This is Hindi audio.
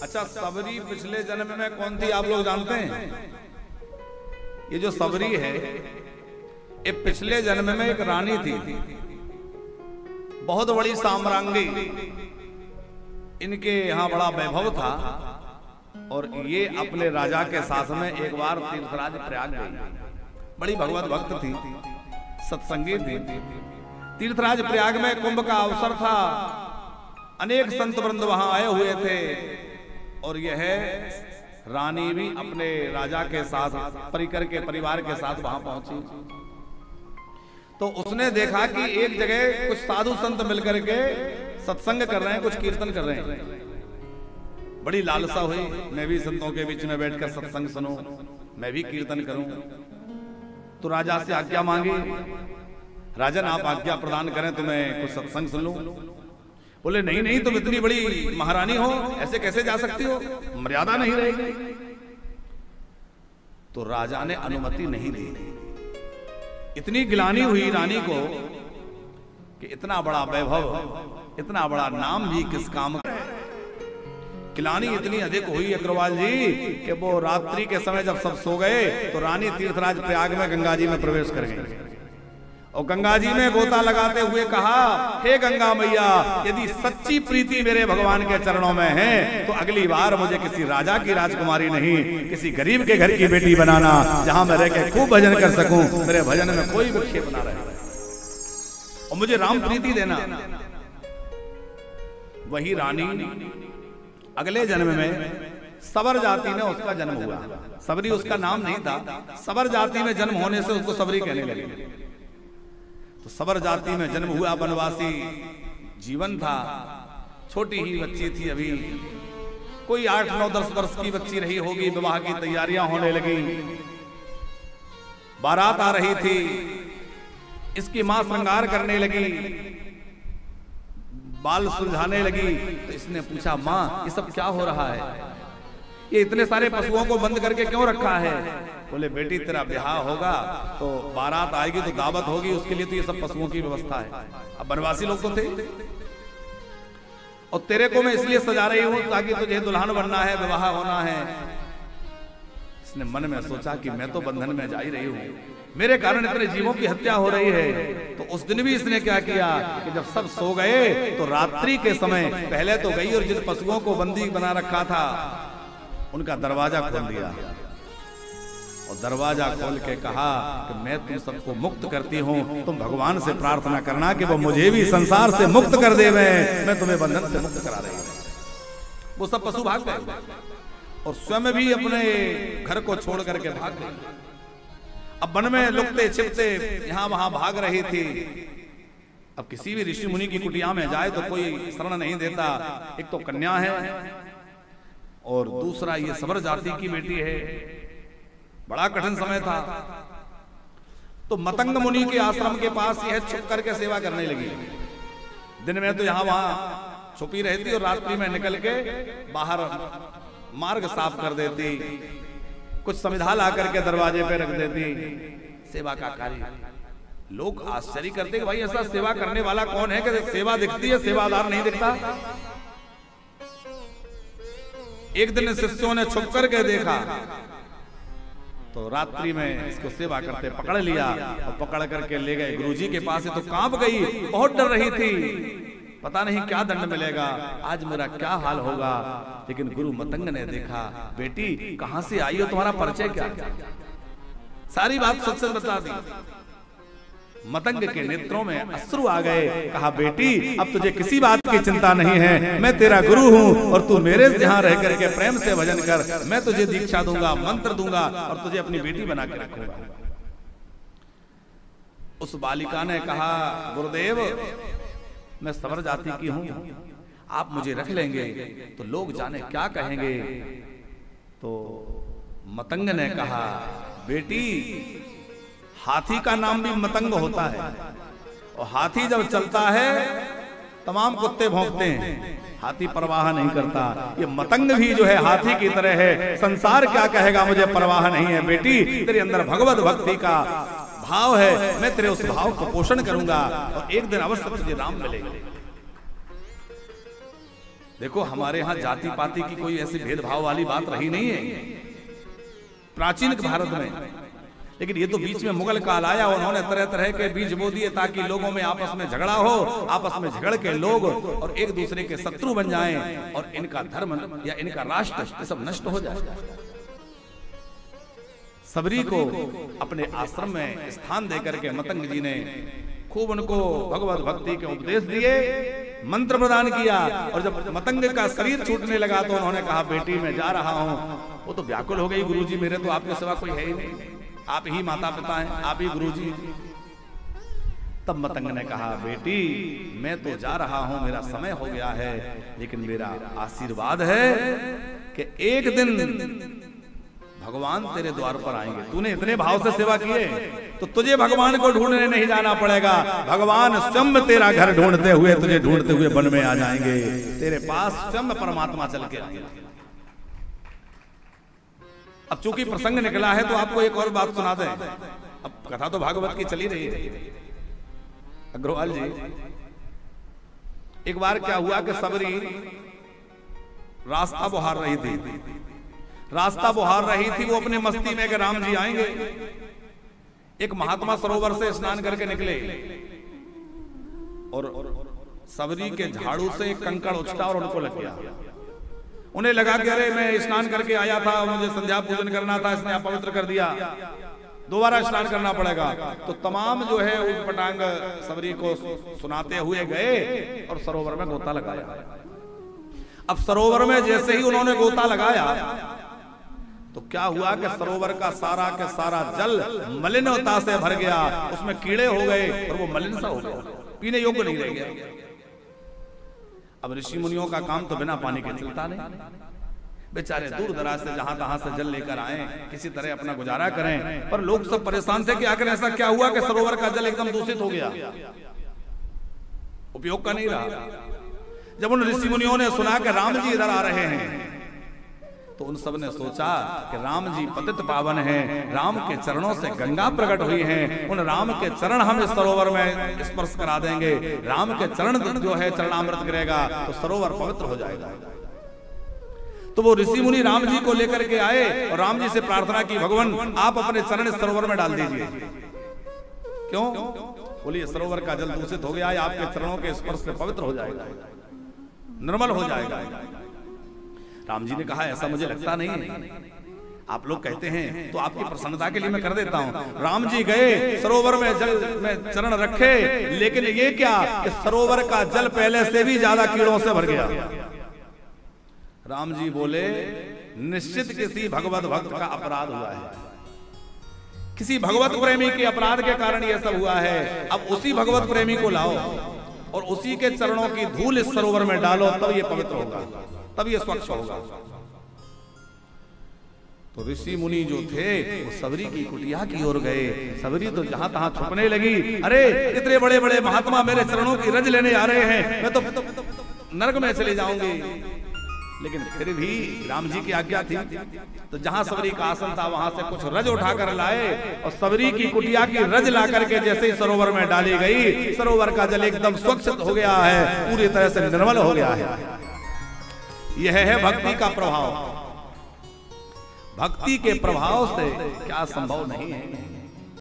अच्छा, सबरी पिछले जन्म में कौन थी आप लोग जानते हैं? ये जो सबरी है ये पिछले जन्म में एक रानी थी, बहुत बड़ी साम्राज्ञी, इनके यहाँ बड़ा वैभव था और ये अपने राजा के साथ में एक बार तीर्थराज प्रयाग गई। बड़ी भगवत भक्त थी, सत्संगी थी। तीर्थराज प्रयाग में कुंभ का अवसर था, अनेक संत वृंद वहां आए हुए थे और यह रानी भी अपने राजा के साथ परिकर के परिवार के साथ वहां पहुंची। तो उसने देखा कि एक जगह कुछ साधु संत मिलकर के सत्संग कर रहे हैं, कुछ कीर्तन कर रहे हैं। बड़ी लालसा हुई, मैं भी संतों के बीच में बैठकर सत्संग सुनूं, मैं भी कीर्तन करूं। तो राजा से आज्ञा मांगी, राजन आप आज्ञा प्रदान करें तो मैं कुछ सत्संग सुन लूं। बोले नहीं नहीं, तुम इतनी बड़ी महारानी हो, ऐसे कैसे जा सकती हो, मर्यादा नहीं रहेगी। तो राजा ने अनुमति नहीं दी। इतनी गिलानी हुई रानी को कि इतना बड़ा वैभव, इतना बड़ा नाम भी किस काम का। गिलानी इतनी अधिक हुई अग्रवाल जी कि वो रात्रि के समय जब सब सो गए तो रानी तीर्थराज प्रयाग में गंगा जी में प्रवेश कर गई और गंगा जी में गोता लगाते हुए कहा, हे गंगा मैया, यदि सच्ची प्रीति मेरे भगवान के चरणों में है तो अगली बार मुझे किसी राजा की राजकुमारी नहीं, किसी गरीब के घर की बेटी बनाना, जहां मैं रह के खूब भजन कर सकूं, मेरे भजन में कोई विक्षेप ना रहे और मुझे राम प्रीति देना। वही रानी अगले जन्म में सबर जाति में उसका जन्म हुआ। सबरी उसका नाम नहीं था, सबर जाति में जन्म होने से उसको सबरी कहने लगे। तो सबर जाति में जन्म हुआ, वनवासी जीवन था, छोटी ही बच्ची थी, अभी कोई 8, 9, 10 वर्ष की बच्ची रही होगी। विवाह की तैयारियां होने लगी, बारात आ रही थी, इसकी मां श्रृंगार करने लगी, बाल सुलझाने लगी। तो इसने पूछा, मां ये सब क्या हो रहा है, ये इतने सारे पशुओं को बंद करके क्यों रखा है? बोले बेटी तेरा ब्याह होगा तो बारात आएगी तो दावत होगी, उसके लिए तो ये सब पशुओं की व्यवस्था है। अब वनवासी लोग तो थे और तेरे को मैं इसलिए सजा रही हूं ताकि तुझे दुल्हन बनना है, विवाह होना है। इसने मन में सोचा कि मैं तो बंधन में जा ही रही हूं, मेरे कारण इतने जीवों की हत्या हो रही है। तो उस दिन भी इसने क्या किया कि जब सब सो गए तो रात्रि के समय पहले तो गई और जिन पशुओं को बंदी बना रखा था उनका दरवाजा खोल दिया और दरवाजा खोल के कहा कि मैं तुम सबको मुक्त करती हूँ, तुम भगवान से प्रार्थना करना कि वो मुझे भी संसार से मुक्त कर दे, मैं तुम्हें बंधन से मुक्त करा रही हूँ। वो सब पशु भाग गए और स्वयं भी अपने घर को छोड़ करके भाग गए। अब वन में लुकते छिपते यहां वहां भाग रही थी। अब किसी भी ऋषि मुनि की कुटिया में जाए तो कोई शरण नहीं देता, एक तो कन्या है और दूसरा ये सबर जाति की बेटी है। बड़ा कठिन समय था। तो मतंग मुनि के आश्रम के पास यह छुप करके सेवा करने लगी। दिन में तो यहां वहां छुपी रहती और रात्रि में निकल के बाहर मार्ग साफ कर देती, कुछ संविधा ला करके दरवाजे पे रख देती, सेवा का कार्य। लोग आश्चर्य करते कि भाई ऐसा सेवा करने वाला कौन है कि सेवा दिखती है, सेवादार नहीं दिखता। एक दिन शिष्यों ने छुप करके देखा तो रात्रि में इसको सेवा करते पकड़ लिया और पकड़ करके ले गए गुरुजी के पास। तो कांप गई, बहुत डर रही थी, पता नहीं क्या दंड मिलेगा, आज मेरा क्या हाल होगा। लेकिन गुरु मतंग ने देखा, बेटी कहां से आई हो, तुम्हारा परिचय क्या? सारी बात सच सच बता दी। मतंग के नेत्रों में अश्रु आ गए। कहा, बेटी अब तुझे किसी बात की चिंता नहीं है, मैं तेरा गुरु हूं और तू मेरे यहां रह करके प्रेम से भजन कर, मैं तुझे दीक्षा दूंगा, मंत्र दूंगा और तुझे अपनी बेटी बना के रखूंगा। उस बालिका ने कहा, गुरुदेव मैं सबर जाति की हूं, आप मुझे रख लेंगे तो लोग जाने क्या कहेंगे। तो मतंग ने कहा, बेटी हाथी का नाम भी मतंग होता है और हाथी जब चलता है तमाम कुत्ते भौंकते हैं, हाथी परवाह नहीं करता। ये मतंग भी जो है हाथी की तरह है, संसार क्या कहेगा मुझे परवाह नहीं है। बेटी तेरे अंदर भगवत भक्ति का भाव है, मैं तेरे उस भाव को पोषण करूंगा और एक दिन अवश्य तुझे राम मिलेगा। देखो हमारे यहाँ जाति पाति की कोई ऐसी भेदभाव वाली बात रही नहीं है प्राचीन भारत में, लेकिन ये तो बीच में मुगल काल आया, उन्होंने तरह तरह के बीज बो दिए ताकि लोगों में आपस में झगड़ा हो, आपस में झगड़ के लोग और एक दूसरे के शत्रु बन जाएं और इनका धर्म या इनका राष्ट्र सब नष्ट हो जाए। सबरी को अपने आश्रम में स्थान देकर के मतंग जी ने खूब उनको भगवत भक्ति के उपदेश दिए, मंत्र प्रदान किया। और जब मतंग का शरीर छूटने लगा तो उन्होंने कहा बेटी मैं जा रहा हूं। वो तो व्याकुल हो गई, गुरुजी मेरे तो आपके सिवा कोई है ही नहीं, आप ही माता पिता हैं, आप ही गुरुजी। तब मतंग ने कहा बेटी मैं तो जा रहा हूं, मेरा समय हो गया है, लेकिन मेरा आशीर्वाद है कि एक दिन भगवान तेरे द्वार पर आएंगे। तूने इतने भाव से सेवा किए तो तुझे भगवान को ढूंढने नहीं जाना पड़ेगा, भगवान स्वयं तेरा घर ढूंढते हुए तुझे ढूंढते हुए वन में आ जाएंगे, तेरे पास स्वयं परमात्मा चल के आएंगे। अब चूंकि प्रसंग निकला है तो आपको एक और बात सुना दें। अब कथा तो भागवत की चली रही है। अग्रवाल जी, एक बार क्या हुआ कि सबरी रास्ता बुहार रही थी, रास्ता बुहार रही थी, वो अपने मस्ती में कि राम जी आएंगे। एक महात्मा सरोवर से स्नान करके निकले और सबरी के झाड़ू से एक कंकड़ उछला और उनको लग गया। उन्हें लगा कि अरे मैं स्नान करके आया था, मुझे संध्या पूजन करना था, इसने अपवित्र कर दिया, दोबारा स्नान करना पड़ेगा। तो तमाम जो है उन पटांग सबरी को सुनाते हुए गए और सरोवर में गोता लगाया। अब सरोवर में जैसे ही उन्होंने गोता लगाया तो क्या हुआ कि सरोवर का सारा जल मलिनता से भर गया, उसमें कीड़े हो गए और वो मलिन सा हो गया, पीने योग्य नहीं रह गया। अब ऋषि मुनियों का काम तो बिना पानी के चलता नहीं, बेचारे दूर दराज से जहां तहां से जल लेकर आए, किसी तरह अपना गुजारा करें। पर लोग सब परेशान थे कि आखिर ऐसा क्या हुआ कि सरोवर का जल एकदम दूषित हो गया, उपयोग का नहीं रहा। जब उन ऋषि मुनियों ने सुना कि राम जी इधर आ रहे हैं तो उन सब ने सोचा कि राम जी पतित पावन हैं, राम के चरणों से गंगा प्रकट हुई हैं, उन राम के चरण हम इस सरोवर में स्पर्श करा देंगे, राम के चरण जो है चरणामृत गिरेगा तो सरोवर पवित्र हो जाएगा। तो वो ऋषि मुनि राम जी को लेकर के आए और राम जी से प्रार्थना की, भगवान आप अपने चरण इस सरोवर में डाल दीजिए। क्यों? बोलिए सरोवर का जल दूषित हो गया है, आपके चरणों के स्पर्श से पवित्र हो जाएगा, निर्मल हो जाएगा। राम जी ने कहा ऐसा मुझे लगता नहीं है, आप लोग कहते हैं तो आपकी प्रसन्नता के लिए मैं कर देता हूं। राम जी गए सरोवर में जल में चरण रखे, लेकिन ये क्या कि सरोवर का जल पहले से भी ज्यादा कीड़ों से भर गया। राम जी बोले निश्चित किसी भगवत भक्त का अपराध हुआ है, किसी भगवत प्रेमी के अपराध के कारण यह सब हुआ है। अब उसी भगवत प्रेमी को लाओ और उसी के चरणों की धूल इस सरोवर में डालो, तब ये पवित्र होगा, तब ये स्वच्छ होगा। तो ऋषि मुनि जो थे वो सबरी की कुटिया की ओर गए। सबरी तो जहां तहां छुपने लगी, अरे इतने बड़े बड़े महात्मा मेरे चरणों की रज लेने आ रहे हैं, मैं तो नरक में चले जाऊंगी। लेकिन फिर भी राम जी की आज्ञा थी, तो जहां सबरी का आसन था वहां से कुछ रज उठाकर लाए और सबरी की कुटिया की रज ला करके जैसे ही सरोवर में डाली गई, सरोवर का जल एकदम स्वच्छ हो गया है, पूरी तरह से निर्मल हो गया है। यह है भक्ति का प्रभाव। भक्ति के प्रभाव से क्या संभव नहीं है।